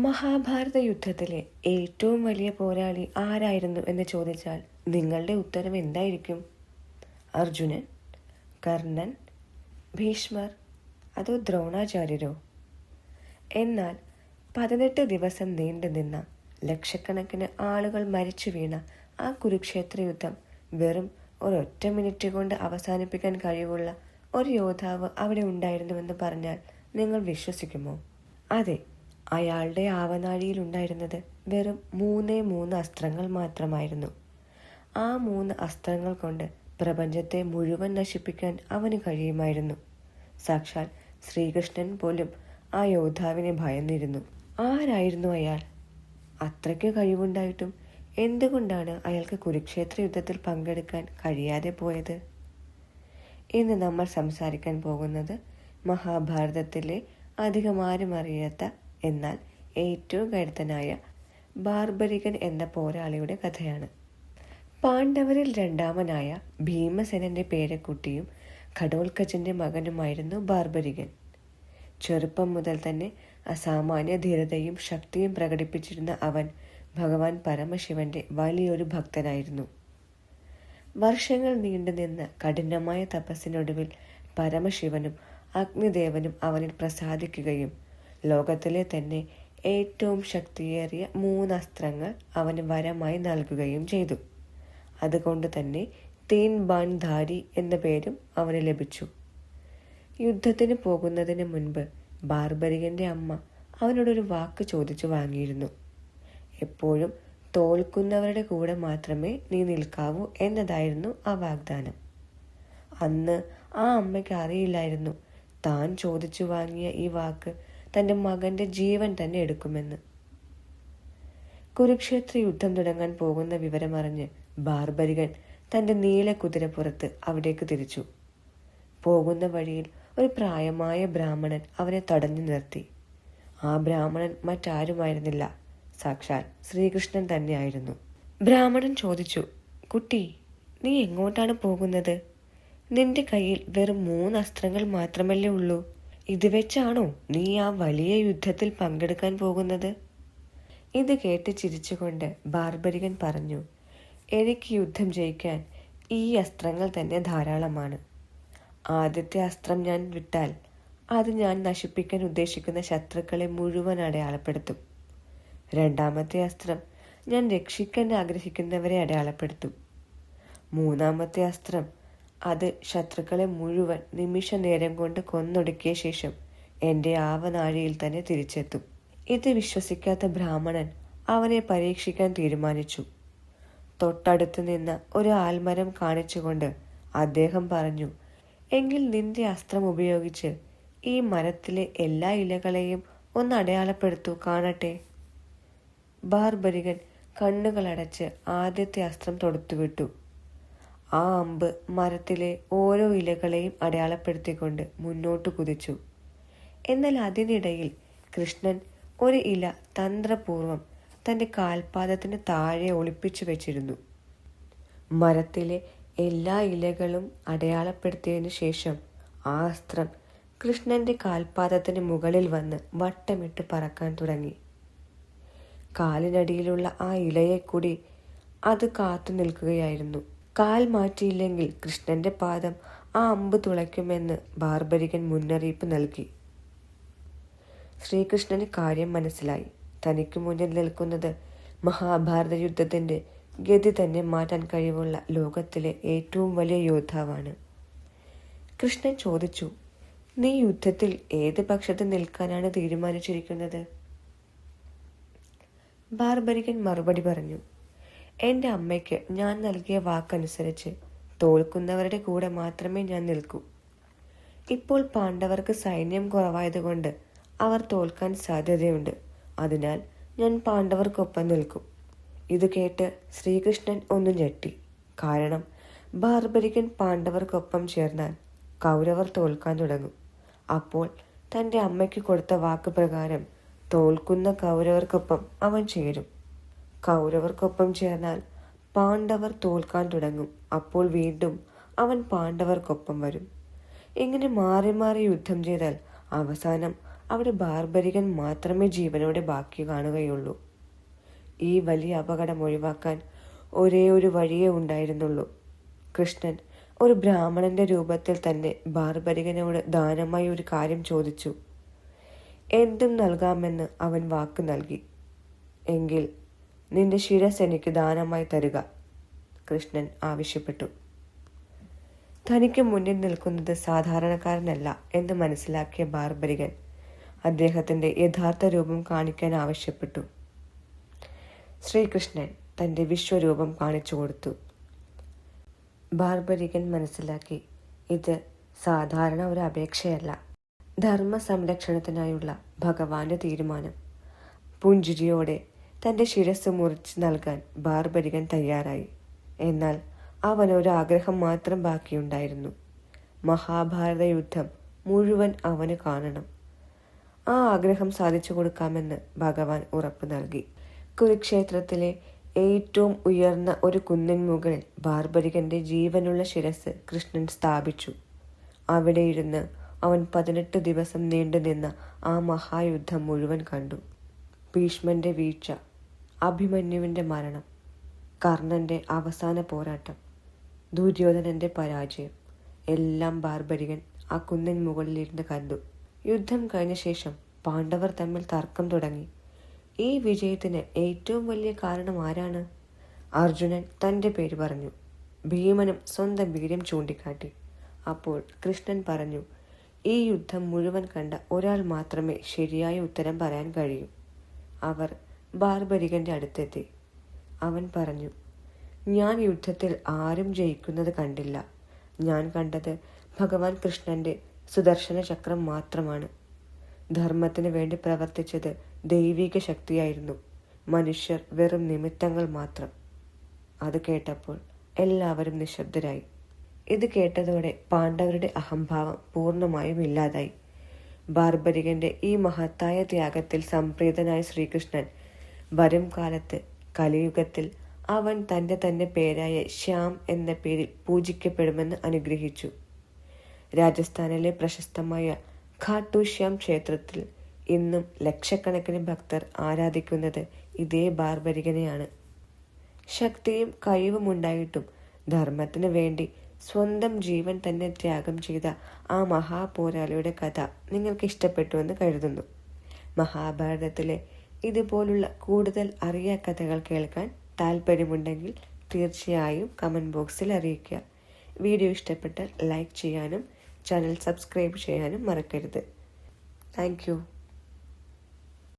മഹാഭാരത യുദ്ധത്തിലെ ഏറ്റവും വലിയ പോരാളി ആരായിരുന്നു എന്ന് ചോദിച്ചാൽ നിങ്ങളുടെ ഉത്തരം എന്തായിരിക്കും? അർജുനൻ, കർണൻ, ഭീഷ്മർ, അതോ ദ്രോണാചാര്യരോ? എന്നാൽ 18 ദിവസം നീണ്ടു നിന്ന ലക്ഷക്കണക്കിന് ആളുകൾ മരിച്ചു വീണ ആ കുരുക്ഷേത്ര യുദ്ധം വെറും ഒരൊറ്റ മിനിറ്റ് കൊണ്ട് അവസാനിപ്പിക്കാൻ കഴിവുള്ള ഒരു യോദ്ധാവ് അവിടെ ഉണ്ടായിരുന്നുവെന്ന് പറഞ്ഞാൽ നിങ്ങൾ വിശ്വസിക്കുമോ? അതെ, അയാളുടെ ആവനാഴിയിലുണ്ടായിരുന്നത് വെറും 3 അസ്ത്രങ്ങൾ മാത്രമായിരുന്നു. ആ 3 അസ്ത്രങ്ങൾ കൊണ്ട് പ്രപഞ്ചത്തെ മുഴുവൻ നശിപ്പിക്കാൻ അവന് കഴിയുമായിരുന്നു. സാക്ഷാൽ ശ്രീകൃഷ്ണൻ പോലും ആ യോദ്ധാവിനെ ഭയന്നിരുന്നു. ആരായിരുന്നു അയാൾ? അത്രയ്ക്ക് കഴിവുണ്ടായിട്ടും എന്തുകൊണ്ടാണ് അയാൾക്ക് കുരുക്ഷേത്ര യുദ്ധത്തിൽ പങ്കെടുക്കാൻ കഴിയാതെ പോയത്? ഇന്ന് നമ്മൾ സംസാരിക്കാൻ പോകുന്നത് മഹാഭാരതത്തിലെ അധികമാരും അറിയാത്ത എന്നാൽ ഏറ്റവും കരുത്തനായ ബാർബരികൻ എന്ന പോരാളിയുടെ കഥയാണ്. പാണ്ഡവരിൽ രണ്ടാമനായ ഭീമസേനന്റെ പേരക്കുട്ടിയും ഘടോൽക്കച്ചന്റെ മകനുമായിരുന്നു ബാർബരികൻ. ചെറുപ്പം മുതൽ തന്നെ അസാമാന്യ ധീരതയും ശക്തിയും പ്രകടിപ്പിച്ചിരുന്ന അവൻ ഭഗവാൻ പരമശിവന്റെ വലിയൊരു ഭക്തനായിരുന്നു. വർഷങ്ങൾ നീണ്ടുനിന്ന കഠിനമായ തപസ്സിനൊടുവിൽ പരമശിവനും അഗ്നിദേവനും അവനിൽ പ്രസാദിക്കുകയും ലോകത്തിലെ തന്നെ ഏറ്റവും ശക്തിയേറിയ 3 അസ്ത്രങ്ങൾ അവന് വരമായി നൽകുകയും ചെയ്തു. അതുകൊണ്ട് തന്നെ തീൻ ബാൻ ധാരി എന്ന പേരും അവന് ലഭിച്ചു. യുദ്ധത്തിന് പോകുന്നതിന് മുൻപ് ബാർബരികന്റെ അമ്മ അവനോടൊരു വാക്ക് ചോദിച്ചു വാങ്ങിയിരുന്നു. എപ്പോഴും തോൽക്കുന്നവരുടെ കൂടെ മാത്രമേ നീ നിൽക്കാവൂ എന്നതായിരുന്നു ആ വാഗ്ദാനം. അന്ന് ആ അമ്മയ്ക്ക് അറിയില്ലായിരുന്നു താൻ ചോദിച്ചു വാങ്ങിയ ഈ വാക്ക് തൻ്റെ മകന്റെ ജീവൻ തന്നെ എടുക്കുമെന്ന്. കുരുക്ഷേത്ര യുദ്ധം തുടങ്ങാൻ പോകുന്ന വിവരമറിഞ്ഞ് ബാർബരികൻ തൻ്റെ നീല കുതിരപ്പുറത്ത് അവിടേക്ക് തിരിച്ചു. പോകുന്ന വഴിയിൽ ഒരു പ്രായമായ ബ്രാഹ്മണൻ അവനെ തടഞ്ഞു നിർത്തി. ആ ബ്രാഹ്മണൻ മറ്റാരുമായിരുന്നില്ല, സാക്ഷാൽ ശ്രീകൃഷ്ണൻ തന്നെയായിരുന്നു. ബ്രാഹ്മണൻ ചോദിച്ചു, കുട്ടി, നീ എങ്ങോട്ടാണ് പോകുന്നത്? നിന്റെ കയ്യിൽ വെറും 3 അസ്ത്രങ്ങൾ മാത്രമല്ലേ ഉള്ളൂ. ഇത് വെച്ചാണോ നീ ആ വലിയ യുദ്ധത്തിൽ പങ്കെടുക്കാൻ പോകുന്നത്? ഇത് കേട്ട് ചിരിച്ചുകൊണ്ട് ബാർബരികൻ പറഞ്ഞു, എനിക്ക് യുദ്ധം ജയിക്കാൻ ഈ അസ്ത്രങ്ങൾ തന്നെ ധാരാളമാണ്. ആദ്യത്തെ അസ്ത്രം ഞാൻ വിട്ടാൽ അത് ഞാൻ നശിപ്പിക്കാൻ ഉദ്ദേശിക്കുന്ന ശത്രുക്കളെ മുഴുവൻ അടയാളപ്പെടുത്തും. രണ്ടാമത്തെ അസ്ത്രം ഞാൻ രക്ഷിക്കാൻ ആഗ്രഹിക്കുന്നവരെ അടയാളപ്പെടുത്തും. 3-മത്തെ അസ്ത്രം അത് ശത്രുക്കളെ മുഴുവൻ നിമിഷ നേരം കൊണ്ട് കൊന്നൊടുക്കിയ ശേഷം എൻ്റെ ആവനാഴിയിൽ തന്നെ തിരിച്ചെത്തും. ഇത് വിശ്വസിക്കാത്ത ബ്രാഹ്മണൻ അവനെ പരീക്ഷിക്കാൻ തീരുമാനിച്ചു. തൊട്ടടുത്ത് നിന്ന ഒരു ആൽമരം കാണിച്ചുകൊണ്ട് അദ്ദേഹം പറഞ്ഞു, എങ്കിൽ നിന്റെ അസ്ത്രം ഉപയോഗിച്ച് ഈ മരത്തിലെ എല്ലാ ഇലകളെയും ഒന്ന് അടയാളപ്പെടുത്തൂ, കാണട്ടെ. ബാർബരികൻ കണ്ണുകളടച്ച് ആദ്യത്തെ അസ്ത്രം തൊടുത്തുവിട്ടു. ആ അമ്പ് മരത്തിലെ ഓരോ ഇലകളെയും അടയാളപ്പെടുത്തിക്കൊണ്ട് മുന്നോട്ട് കുതിച്ചു. എന്നാൽ അതിനിടയിൽ കൃഷ്ണൻ ഒരു ഇല തന്ത്രപൂർവം തൻ്റെ കാൽപാദത്തിന് താഴെ ഒളിപ്പിച്ചു വെച്ചിരുന്നു. മരത്തിലെ എല്ലാ ഇലകളും അടയാളപ്പെടുത്തിയതിനു ശേഷം ആ അസ്ത്രം കൃഷ്ണന്റെ കാൽപാദത്തിന് മുകളിൽ വന്ന് വട്ടമിട്ട് പറക്കാൻ തുടങ്ങി. കാലിനടിയിലുള്ള ആ ഇലയെ കൂടി അത് കാത്തു നിൽക്കുകയായിരുന്നു. കാൽ മാറ്റിയില്ലെങ്കിൽ കൃഷ്ണന്റെ പാദം ആ അമ്പ് തുളയ്ക്കുമെന്ന് ബാർബരികൻ മുന്നറിയിപ്പ് നൽകി. ശ്രീകൃഷ്ണന് കാര്യം മനസ്സിലായി. തനിക്ക് മുന്നിൽ നിൽക്കുന്നത് മഹാഭാരത യുദ്ധത്തിന്റെ ഗതി തന്നെ മാറ്റാൻ കഴിവുള്ള ലോകത്തിലെ ഏറ്റവും വലിയ യോദ്ധാവാണ്. കൃഷ്ണൻ ചോദിച്ചു, നീ യുദ്ധത്തിൽ ഏത് പക്ഷത്ത് നിൽക്കാനാണ് തീരുമാനിച്ചിരിക്കുന്നത്? ബാർബരികൻ മറുപടി പറഞ്ഞു, എൻ്റെ അമ്മയ്ക്ക് ഞാൻ നൽകിയ വാക്കനുസരിച്ച് തോൽക്കുന്നവരുടെ കൂടെ മാത്രമേ ഞാൻ നിൽക്കൂ. ഇപ്പോൾ പാണ്ഡവർക്ക് സൈന്യം കുറവായതുകൊണ്ട് അവർ തോൽക്കാൻ സാധ്യതയുണ്ട്. അതിനാൽ ഞാൻ പാണ്ഡവർക്കൊപ്പം നിൽക്കും. ഇത് കേട്ട് ശ്രീകൃഷ്ണൻ ഒന്ന് ഞെട്ടി. കാരണം ബാർബരികൻ പാണ്ഡവർക്കൊപ്പം ചേർന്നാൽ കൗരവർ തോൽക്കാൻ തുടങ്ങും. അപ്പോൾ തൻ്റെ അമ്മയ്ക്ക് കൊടുത്ത വാക്ക് പ്രകാരം തോൽക്കുന്ന കൗരവർക്കൊപ്പം അവൻ ചേരും. കൗരവർക്കൊപ്പം ചേർന്നാൽ പാണ്ഡവർ തോൽക്കാൻ തുടങ്ങും. അപ്പോൾ വീണ്ടും അവൻ പാണ്ഡവർക്കൊപ്പം വരും. ഇങ്ങനെ മാറി മാറി യുദ്ധം ചെയ്താൽ അവസാനം അവിടെ ബാർബരികൻ മാത്രമേ ജീവനോടെ ബാക്കി കാണുകയുള്ളൂ. ഈ വലിയ അപകടം ഒഴിവാക്കാൻ ഒരേ ഒരു വഴിയേ ഉണ്ടായിരുന്നുള്ളൂ. കൃഷ്ണൻ ഒരു ബ്രാഹ്മണന്റെ രൂപത്തിൽ തന്നെ ബാർബരികനോട് ദാനമായി ഒരു കാര്യം ചോദിച്ചു. എന്തും നൽകാമെന്ന് അവൻ വാക്ക് നൽകി. എങ്കിൽ നിന്റെ ശിരസ് എനിക്ക് ദാനമായി തരുക, കൃഷ്ണൻ ആവശ്യപ്പെട്ടു. തനിക്ക് മുന്നിൽ നിൽക്കുന്നത് സാധാരണക്കാരനല്ല എന്ന് മനസ്സിലാക്കിയ ബാർബരികൻ അദ്ദേഹത്തിന്റെ യഥാർത്ഥ രൂപം കാണിക്കാൻ ആവശ്യപ്പെട്ടു. ശ്രീകൃഷ്ണൻ തന്റെ വിശ്വരൂപം കാണിച്ചു കൊടുത്തു. ബാർബരികൻ മനസ്സിലാക്കി, ഇത് സാധാരണ ഒരു അപേക്ഷയല്ല, ധർമ്മ സംരക്ഷണത്തിനായുള്ള ഭഗവാന്റെ തീരുമാനം. പുഞ്ചിരിയോടെ തന്റെ ശിരസ് മുറിച്ച് നൽകാൻ ബാർബരികൻ തയ്യാറായി. എന്നാൽ അവനൊരു ആഗ്രഹം മാത്രം ബാക്കിയുണ്ടായിരുന്നു. മഹാഭാരത യുദ്ധം മുഴുവൻ അവന് കാണണം. ആ ആഗ്രഹം സാധിച്ചു കൊടുക്കാമെന്ന് ഭഗവാൻ ഉറപ്പു നൽകി. കുരുക്ഷേത്രത്തിലെ ഏറ്റവും ഉയർന്ന ഒരു കുന്നിൻ മുകളിൽ ബാർബരികന്റെ ജീവനുള്ള ശിരസ് കൃഷ്ണൻ സ്ഥാപിച്ചു. അവിടെ ഇരുന്ന് അവൻ 18 ദിവസം നീണ്ടുനിന്ന ആ മഹായുദ്ധം മുഴുവൻ കണ്ടു. ഭീഷ്മന്റെ വീഴ്ച, അഭിമന്യുവിന്റെ മരണം, കർണന്റെ അവസാന പോരാട്ടം, ദുര്യോധനന്റെ പരാജയം എല്ലാം ബാർബരികൻ ആ കുന്നിൻ മുകളിലിരുന്ന് കണ്ടു. യുദ്ധം കഴിഞ്ഞ ശേഷം പാണ്ഡവർ തമ്മിൽ തർക്കം തുടങ്ങി. ഈ വിജയത്തിന് ഏറ്റവും വലിയ കാരണം ആരാണ്? അർജുനൻ തൻ്റെ പേര് പറഞ്ഞു. ഭീമനും സ്വന്തം വീര്യം ചൂണ്ടിക്കാട്ടി. അപ്പോൾ കൃഷ്ണൻ പറഞ്ഞു, ഈ യുദ്ധം മുഴുവൻ കണ്ട ഒരാൾ മാത്രമേ ശരിയായ ഉത്തരം പറയാൻ കഴിയൂ. അവർ ബാർബരികന്റെ അടുത്തെത്തി. അവൻ പറഞ്ഞു, ഞാൻ യുദ്ധത്തിൽ ആരും ജയിക്കുന്നത് കണ്ടില്ല. ഞാൻ കണ്ടത് ഭഗവാൻ കൃഷ്ണന്റെ സുദർശന ചക്രം മാത്രമാണ്. ധർമ്മത്തിന് വേണ്ടി പ്രവർത്തിച്ചത് ദൈവിക ശക്തിയായിരുന്നു. മനുഷ്യർ വെറും നിമിത്തങ്ങൾ മാത്രം. അത് കേട്ടപ്പോൾ എല്ലാവരും നിശബ്ദരായി. ഇത് കേട്ടതോടെ പാണ്ഡവരുടെ അഹംഭാവം പൂർണ്ണമായും ഇല്ലാതായി. ബാർബരികന്റെ ഈ മഹത്തായ ത്യാഗത്തിൽ സംപ്രീതനായ ശ്രീകൃഷ്ണൻ വരും കാലത്ത് കലിയുഗത്തിൽ അവൻ തൻ്റെ തന്നെ പേരായ ശ്യാം എന്ന പേരിൽ പൂജിക്കപ്പെടുമെന്ന് അനുഗ്രഹിച്ചു. രാജസ്ഥാനിലെ പ്രശസ്തമായ ഖാട്ടു ശ്യാം ക്ഷേത്രത്തിൽ ഇന്നും ലക്ഷക്കണക്കിന് ഭക്തർ ആരാധിക്കുന്നത് ഇതേ ബാർബരികനെയാണ്. ശക്തിയും കഴിവുമുണ്ടായിട്ടും ധർമ്മത്തിന് വേണ്ടി സ്വന്തം ജീവൻ തന്നെ ത്യാഗം ചെയ്ത ആ മഹാപോരാളിയുടെ കഥ നിങ്ങൾക്ക് ഇഷ്ടപ്പെട്ടുവെന്ന് കരുതുന്നു. മഹാഭാരതത്തിലെ ഇതുപോലുള്ള കൂടുതൽ അറിയാ കഥകൾ കേൾക്കാൻ താല്പര്യമുണ്ടെങ്കിൽ തീർച്ചയായും കമൻറ്റ് ബോക്സിൽ അറിയിക്കുക. വീഡിയോ ഇഷ്ടപ്പെട്ടാൽ ലൈക്ക് ചെയ്യാനും ചാനൽ സബ്സ്ക്രൈബ് ചെയ്യാനും മറക്കരുത്. Thank you.